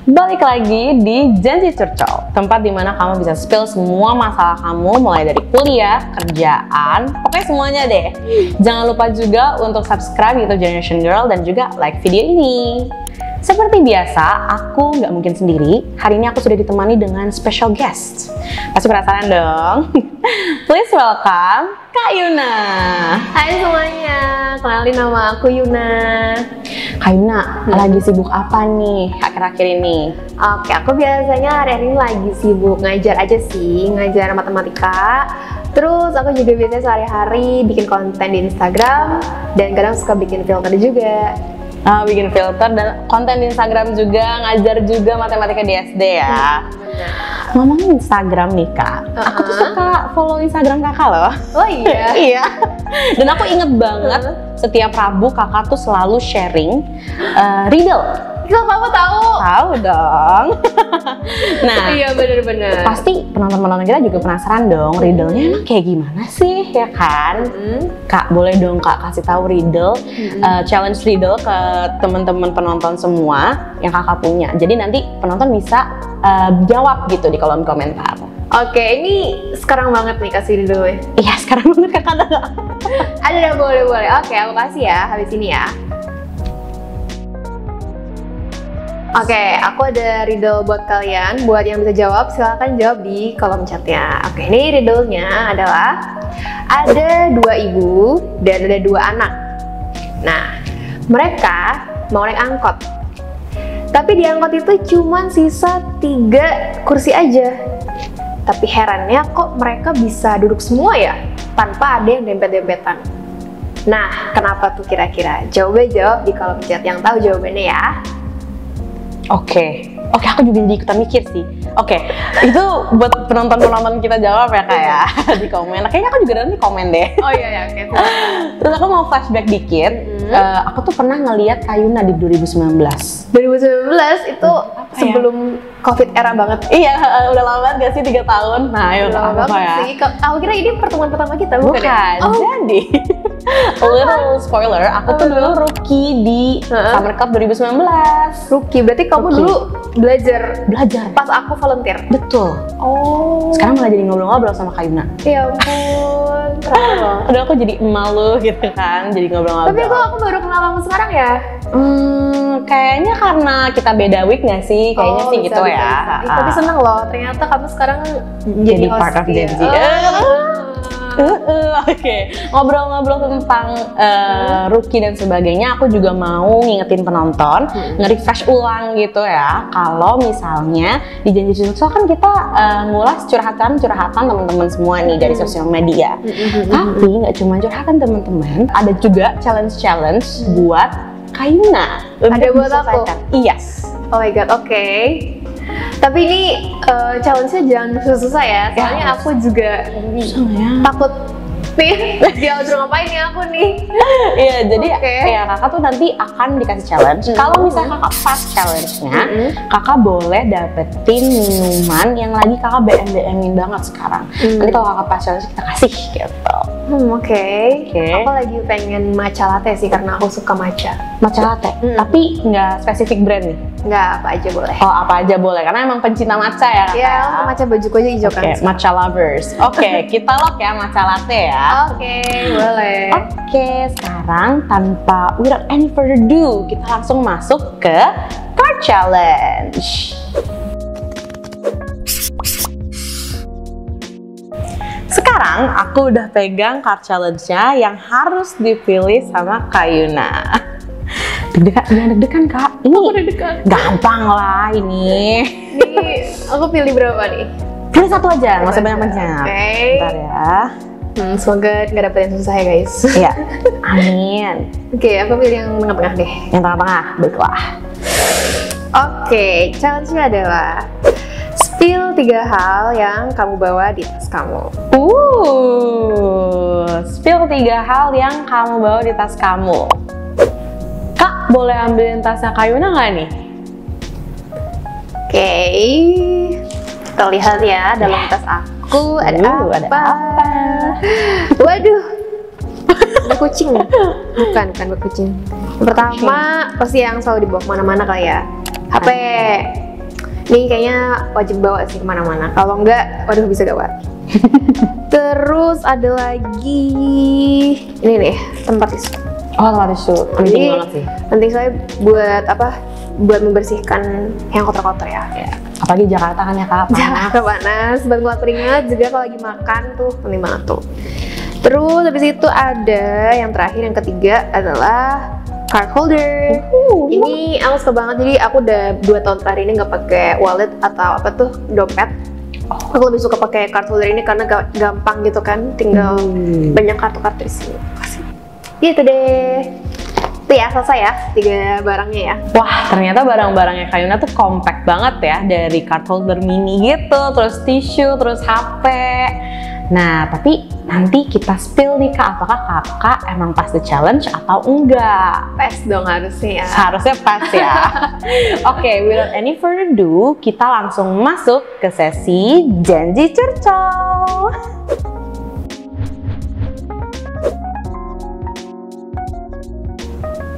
Balik lagi di Janji Curcol, tempat dimana kamu bisa spill semua masalah kamu mulai dari kuliah, kerjaan, pokoknya semuanya deh. Jangan lupa juga untuk subscribe YouTube Generation Girl dan juga like video ini. Seperti biasa, aku nggak mungkin sendiri. Hari ini aku sudah ditemani dengan special guest. Pasti penasaran dong? Please welcome Kak Yuna. Hai semuanya, kenalin nama aku Yuna. Kak Yuna, lagi sibuk apa nih akhir-akhir ini? Oke, aku biasanya hari-hari ini lagi sibuk ngajar aja sih, ngajar matematika. Terus aku juga biasanya sehari-hari bikin konten di Instagram dan kadang suka bikin filter juga. Bikin filter dan konten di Instagram juga, ngajar juga matematika di SD ya. Ngomongin Instagram nih Kak, aku tuh suka follow Instagram kakak loh. Oh iya? Iya. Dan aku inget banget setiap Rabu kakak tuh selalu sharing riddle. Kok kamu tahu? Tahu dong. Nah, iya bener-bener. pasti penonton-penonton kita juga penasaran dong, riddle-nya emang kayak gimana sih, ya kan? Kak, boleh dong Kak kasih tahu riddle, challenge riddle ke teman-teman penonton semua yang kakak punya. Jadi nanti penonton bisa jawab gitu di kolom komentar. Oke, ini sekarang banget nih kasih dulu ya. Iya, sekarang banget kakak ada. Ada, boleh. Oke, aku kasih ya habis ini ya. Oke, aku ada riddle buat kalian. Buat yang bisa jawab, silahkan jawab di kolom chatnya. Oke, ini riddle-nya adalah ada dua ibu dan ada dua anak. Nah, mereka mau naik angkot. Tapi di angkot itu cuma sisa 3 kursi aja. Tapi herannya kok mereka bisa duduk semua ya? Tanpa ada yang dempet-dempetan. Nah, kenapa tuh kira-kira? Coba jawab di kolom chat yang tahu jawabannya ya. Oke, aku juga jadi ikutan mikir sih. Oke, itu buat penonton-penonton kita jawab ya Kak ya di komen. Kayaknya aku juga nanti komen deh. Oh iya, oke. Terus aku mau flashback dikit. Aku tuh pernah ngeliat Kak Yuna di 2019. 2019 itu sebelum COVID era banget. Iya, udah lama banget gak sih 3 tahun? Nah, ayo Lama banget ya? sih. Aku kira ini pertemuan pertama kita, bukan ya? Jadi a little spoiler, aku tuh dulu rookie di Summer Cup 2019. Rookie, berarti kamu dulu belajar pas aku volunteer? Betul. Oh. Sekarang malah jadi ngobrol-ngobrol sama Kak Yuna. Ya ampun, keren banget. Udah aku jadi malu gitu kan, jadi ngobrol-ngobrol. Tapi kok aku baru kenal kamu sekarang ya? Kayaknya karena kita beda week nggak sih? Kayaknya sih gitu ya. Tapi seneng loh, ternyata kamu sekarang jadi part of Janji. Oke, ngobrol-ngobrol tentang rookie dan sebagainya, aku juga mau ngingetin penonton, nge-refresh ulang gitu ya. Kalau misalnya di Janji Curcol kan kita ngulas curhatan teman-teman semua nih dari sosial media. Tapi nggak cuma curhatan teman-teman, ada juga challenge buat Kak Yuna. Ada buat aku? Yes. Oh my god, oke. Tapi ini challenge-nya jangan susah-susah ya, soalnya aku juga takut nih dia harus ngapain nih aku nih. Iya, jadi ya kakak tuh nanti akan dikasih challenge. Kalau misalnya kakak pas challenge-nya, kakak boleh dapetin minuman yang lagi kakak BM-BM-in banget sekarang. Nanti kalau kakak pas challenge kita kasih gitu. Oke. Aku lagi pengen matcha latte sih karena aku suka matcha. Matcha latte, tapi nggak spesifik brand nih? Nggak, apa aja boleh. Oh, apa aja boleh, karena emang pencinta matcha ya kakak? Iya, aku matcha bajuku aja hijau kan. Matcha lovers. Oke, kita lock ya matcha latte ya. Oke, boleh. Oke, sekarang tanpa without any further ado, kita langsung masuk ke card challenge. Sekarang aku udah pegang card challenge-nya yang harus dipilih sama Kak Yuna. Deg-degan Kak? Ini aku deg-degan. Gampang lah ini. Ini aku pilih berapa nih? Pilih satu aja, nggak usah banyak-banyak. Oke. Bentar ya. Semoga nggak dapet yang susah ya guys. Iya, amin. Oke, aku pilih yang tengah-tengah deh. Yang tengah-tengah, baiklah. Oke, challenge-nya adalah spill 3 hal yang kamu bawa di tas kamu. Spill 3 hal yang kamu bawa di tas kamu. Kak, boleh ambilin tasnya Kak Yuna nggak nih? Oke, kita lihat ya dalam tas aku ada apa? Waduh, ada kucing. Bukan kucing. Yang pertama pasti yang selalu dibawa kemana-mana kali ya. HP. Ini kayaknya wajib bawa sih kemana-mana. Kalau enggak, waduh bisa gawat. Terus ada lagi ini nih, tempat tisu. Oh, tempat tisu. Penting banget sih. Penting saya buat apa? Buat membersihkan yang kotor-kotor ya. Apalagi Jakarta kan ya Kak, panas. Jakarta panas, buat keluar keringat juga kalau lagi makan tuh penting banget tuh. Terus habis itu ada yang terakhir, yang ketiga adalah card holder. Ini aku suka banget, jadi aku udah 2 tahun terakhir ini nggak pakai wallet atau apa tuh, dompet. Aku lebih suka pakai card holder ini karena gampang gitu kan, tinggal banyak kartu-kartu di sini. Gitu deh. Itu ya, selesai ya 3 barangnya ya. Wah, ternyata barang-barangnya Kak Yuna tuh compact banget ya, dari card holder mini gitu, terus tisu, terus HP. Nah, tapi nanti kita spill nih Kak, apakah Kakak emang pas the challenge atau enggak? Pas dong harusnya ya. Seharusnya pas ya. Oke, without any further ado, kita langsung masuk ke sesi janji curcol.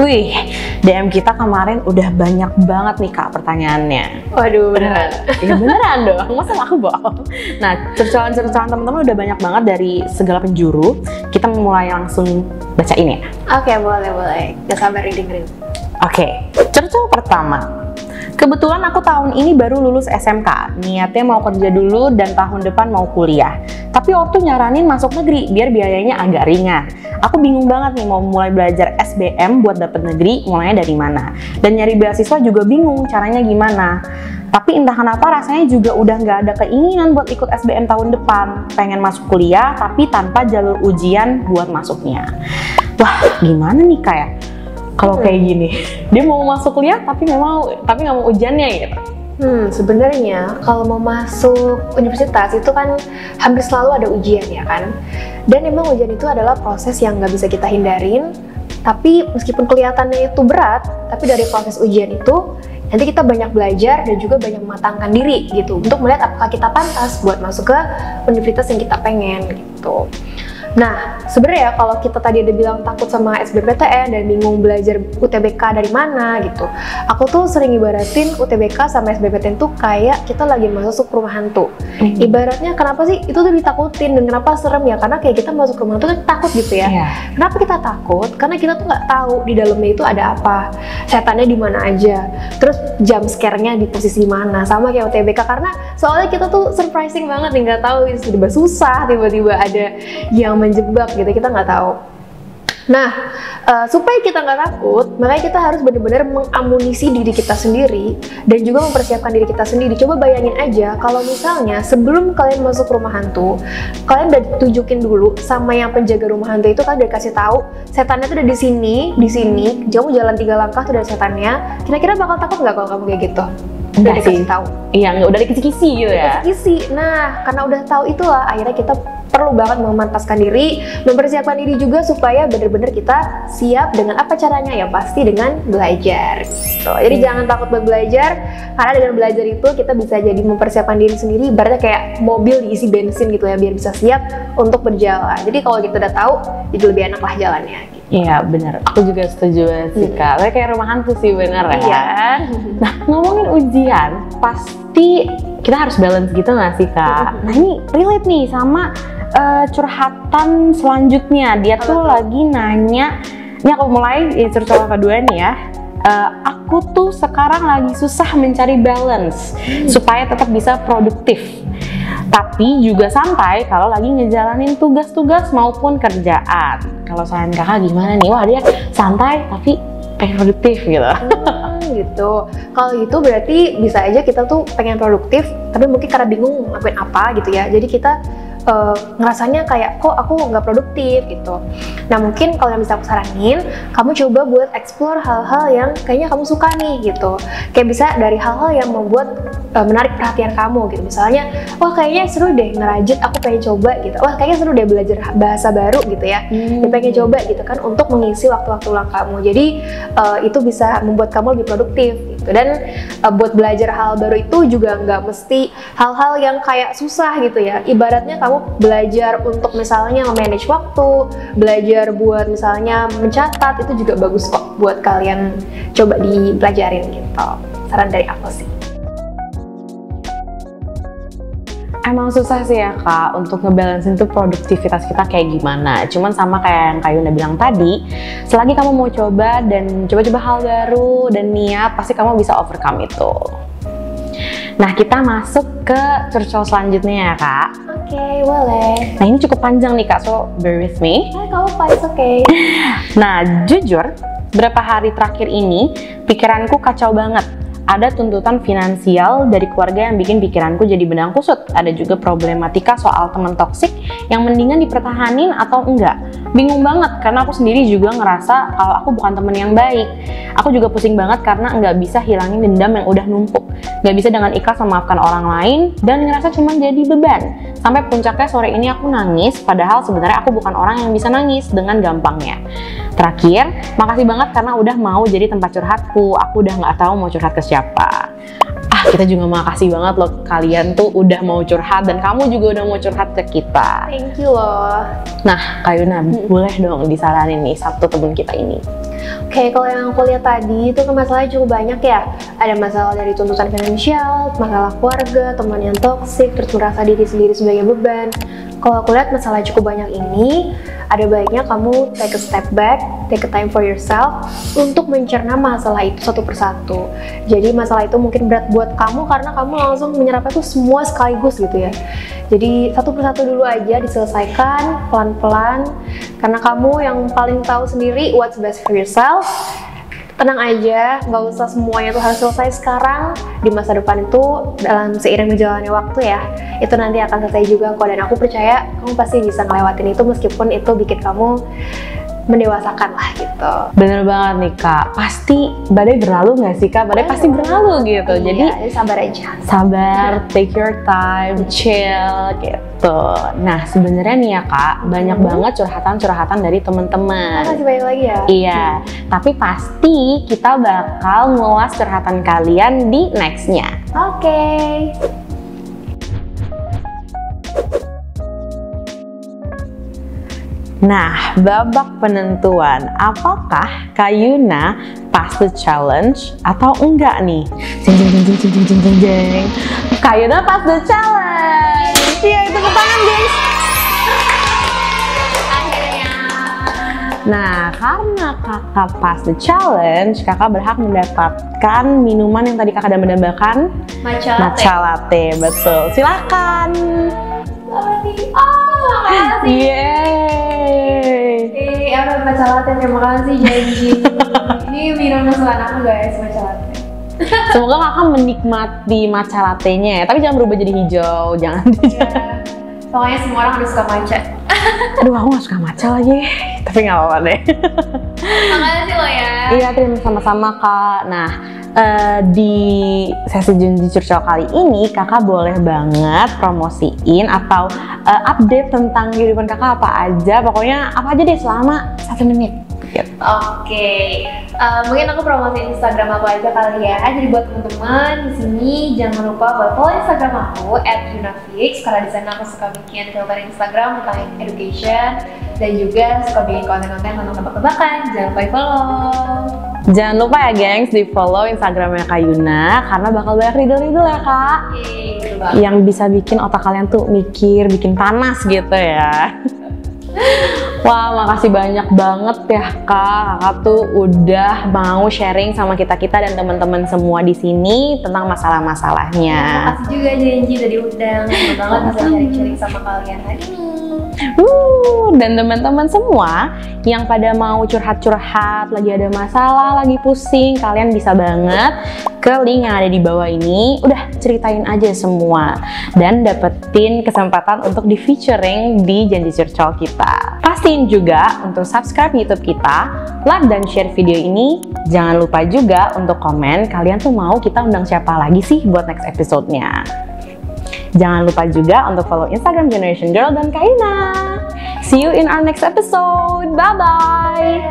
Wih, DM kita kemarin udah banyak banget nih Kak pertanyaannya. Waduh, beneran? Ya beneran dong, masa aku bohong? Nah, curcolan-curcolan teman-teman udah banyak banget dari segala penjuru. Kita mulai langsung bacain ya. Oke, boleh. Gak sabar dengerin. Oke, curcol pertama. Kebetulan aku tahun ini baru lulus SMK, niatnya mau kerja dulu dan tahun depan mau kuliah. Tapi ortu nyaranin masuk negeri biar biayanya agak ringan. Aku bingung banget nih mau mulai belajar SBM buat dapet negeri, mulainya dari mana. Dan nyari beasiswa juga bingung caranya gimana. Tapi entah kenapa rasanya juga udah nggak ada keinginan buat ikut SBM tahun depan. Pengen masuk kuliah tapi tanpa jalur ujian buat masuknya. Wah, gimana nih Kak ya? Kalau kayak gini, dia mau masuk kuliah tapi nggak mau ujiannya gitu. Sebenarnya kalau mau masuk universitas itu kan hampir selalu ada ujian ya kan. Dan memang ujian itu adalah proses yang nggak bisa kita hindarin. Tapi meskipun kelihatannya itu berat, tapi dari proses ujian itu nanti kita banyak belajar dan juga banyak mematangkan diri gitu untuk melihat apakah kita pantas buat masuk ke universitas yang kita pengen gitu. Nah, sebenarnya kalau kita tadi ada bilang takut sama SBMPTN dan bingung belajar UTBK dari mana gitu, aku tuh sering ibaratin UTBK sama SBMPTN tuh kayak kita lagi masuk rumah hantu. Ibaratnya kenapa sih itu tuh ditakutin dan kenapa serem ya? Karena kayak kita masuk rumah hantu kan takut gitu ya. Kenapa kita takut? Karena kita tuh nggak tahu di dalamnya itu ada apa, setannya di mana aja, terus jump scare-nya di posisi mana, sama kayak UTBK. Karena soalnya kita tuh surprising banget nih, nggak tahu tiba-tiba susah, tiba-tiba ada yang menjebak gitu, kita nggak tahu. Nah, supaya kita nggak takut, makanya kita harus benar-benar mengamunisi diri kita sendiri dan juga mempersiapkan diri kita sendiri. Coba bayangin aja kalau misalnya sebelum kalian masuk rumah hantu, kalian udah tunjukin dulu sama yang penjaga rumah hantu itu, kalian udah kasih tahu setannya tuh udah di sini, kamu jalan 3 langkah tuh dari setannya. Kira-kira bakal takut nggak kalau kamu kayak gitu? Udah dikasih tahu. Iya, udah dikisi-kisi gitu ya. Dikisi-kisi. Nah, karena udah tahu itulah akhirnya kita perlu banget memantaskan diri, mempersiapkan diri juga supaya benar-benar kita siap dengan apa caranya, ya pasti dengan belajar gitu. Jadi jangan takut buat belajar, karena dengan belajar itu kita bisa jadi mempersiapkan diri sendiri, ibaratnya kayak mobil diisi bensin gitu ya, biar bisa siap untuk berjalan. Jadi kalau kita udah tahu, jadi lebih enak lah jalannya gitu. Iya bener, aku juga setuju banget sih Kak. Kayak rumah hantu sih, bener ya. Iya. Nah, ngomongin ujian, pasti kita harus balance gitu nggak sih Kak? Nah ini relate nih sama curhatan selanjutnya. Dia tuh lagi nanya, ini aku mulai curcol kedua nih ya. Aku tuh sekarang lagi susah mencari balance supaya tetap bisa produktif, tapi juga santai kalau lagi ngejalanin tugas-tugas maupun kerjaan. Kalau saran Kakak gimana nih? Wah, dia santai tapi pengen produktif gitu. Gitu. Kalau gitu berarti bisa aja kita tuh pengen produktif, tapi mungkin karena bingung ngapain apa gitu ya. Jadi kita ngerasanya kayak kok aku nggak produktif gitu. Nah mungkin kalau yang bisa aku saranin, kamu coba buat explore hal-hal yang kayaknya kamu suka nih gitu. Kayak bisa dari hal-hal yang membuat menarik perhatian kamu gitu. Misalnya, wah kayaknya seru deh ngerajut, aku pengen coba gitu. Wah kayaknya seru deh belajar bahasa baru gitu ya. Pengen coba gitu kan untuk mengisi waktu-waktu luang kamu. Jadi itu bisa membuat kamu lebih produktif gitu. Dan buat belajar hal baru itu juga nggak mesti hal-hal yang kayak susah gitu ya. Ibaratnya kamu belajar untuk misalnya manage waktu, belajar buat misalnya mencatat, itu juga bagus kok buat kalian coba dipelajarin gitu. Saran dari aku sih. Emang susah sih ya Kak untuk ngebalancein tuh produktivitas kita kayak gimana. Cuman sama kayak yang Kak Yuna bilang tadi, selagi kamu mau coba dan coba-coba hal baru dan niat, pasti kamu bisa overcome itu. Nah, kita masuk ke curcol selanjutnya ya Kak. Oke, boleh. Nah, ini cukup panjang nih Kak, so bear with me. Kamu it's okay. Nah, jujur, beberapa hari terakhir ini pikiranku kacau banget. Ada tuntutan finansial dari keluarga yang bikin pikiranku jadi benang kusut. Ada juga problematika soal teman toksik yang mendingan dipertahanin atau enggak. Bingung banget karena aku sendiri juga ngerasa kalau aku bukan teman yang baik. Aku juga pusing banget karena nggak bisa hilangin dendam yang udah numpuk. Nggak bisa dengan ikhlas memaafkan orang lain dan ngerasa cuma jadi beban. Sampai puncaknya sore ini aku nangis, padahal sebenarnya aku bukan orang yang bisa nangis dengan gampangnya. Terakhir, makasih banget karena udah mau jadi tempat curhatku. Aku udah nggak tahu mau curhat ke siapa. Kita juga makasih banget loh, kalian tuh udah mau curhat dan kamu juga udah mau curhat ke kita. Thank you loh. Nah, Kak Yuna, boleh dong disaranin nih satu temen kita ini. Oke, kalau yang aku lihat tadi itu kan masalahnya cukup banyak ya. Ada masalah dari tuntutan finansial, masalah keluarga, teman yang toksik, terus merasa diri sendiri sebagai beban. Kalau aku lihat masalah cukup banyak ini, ada baiknya kamu take a step back, take a time for yourself untuk mencerna masalah itu satu persatu. Jadi masalah itu mungkin berat buat kamu karena kamu langsung menyerapnya tuh semua sekaligus gitu ya. Jadi satu persatu dulu aja diselesaikan pelan-pelan karena kamu yang paling tahu sendiri what's best for yourself. Tenang aja, nggak usah semuanya tuh harus selesai sekarang. Di masa depan itu dalam seiring berjalannya waktu ya, itu nanti akan selesai juga kok. Dan aku percaya kamu pasti bisa ngelewatin itu meskipun itu bikin kamu mendewasakan lah gitu. Bener banget nih Kak, pasti badai berlalu nggak sih Kak? Badai pasti berlalu gitu. Iya, jadi sabar aja. Sabar, take your time, chill gitu. Nah, sebenarnya nih ya Kak, banyak banget curhatan-curhatan dari teman-teman. Masih banyak lagi ya? Iya, tapi pasti kita bakal ngulas curhatan kalian di next-nya. Oke. Nah, babak penentuan, apakah Kak Yuna pass the challenge atau enggak nih? Jeng jeng jeng jeng jeng jeng jeng jeng. Kak Yuna pass the challenge. Iya, itu tangan guys. Akhirnya. Nah, karena kakak pass the challenge, kakak berhak mendapatkan minuman yang tadi kakak udah mendambakan. Matcha latte, betul. Silahkan. Makasih. Yeay. Aku matcha latte, terima kasih janji. Ini minum kesukaan aku guys, matcha latte. Semoga kakak menikmati matcha latte-nya ya, tapi jangan berubah jadi hijau, jangan. Ya. Pokoknya semua orang harus suka matcha. Aduh, aku gak suka matcha lagi, tapi gak apa-apa deh. Makasih lo ya. Iya, terima sama-sama Kak. Nah, di sesi Janji Curcol kali ini kakak boleh banget promosiin atau update tentang kehidupan kakak apa aja, pokoknya apa aja deh selama 1 menit gitu. Oke. Mungkin aku promosiin Instagram aku aja kali ya. Jadi buat teman-teman di sini jangan lupa buat follow Instagram aku @yunafix karena di sana aku suka bikin konten Instagram tentang education dan juga suka bikin konten-konten tentang tebak-tebakan. Jangan lupa di follow. Jangan lupa ya gengs, di follow Instagramnya Kak Yuna karena bakal banyak riddle-riddle ya Kak. Yang bisa bikin otak kalian tuh mikir, bikin panas gitu ya. Wah, makasih banyak banget ya Kak. Kakak tuh udah mau sharing sama kita-kita dan teman-teman semua di sini tentang masalah-masalahnya. Makasih juga Janji udah diundang. Senang banget bisa sharing-sharing sama kalian hari ini. Dan teman-teman semua yang pada mau curhat-curhat, lagi ada masalah, lagi pusing, kalian bisa banget ke link yang ada di bawah ini. Udah ceritain aja semua dan dapetin kesempatan untuk di featuring di Janji Curcol kita. Pastiin juga untuk subscribe YouTube kita, like dan share video ini. Jangan lupa juga untuk komen kalian tuh mau kita undang siapa lagi sih buat next episode-nya. Jangan lupa juga untuk follow Instagram Generation Girl dan Kak Yuna. See you in our next episode. Bye-bye.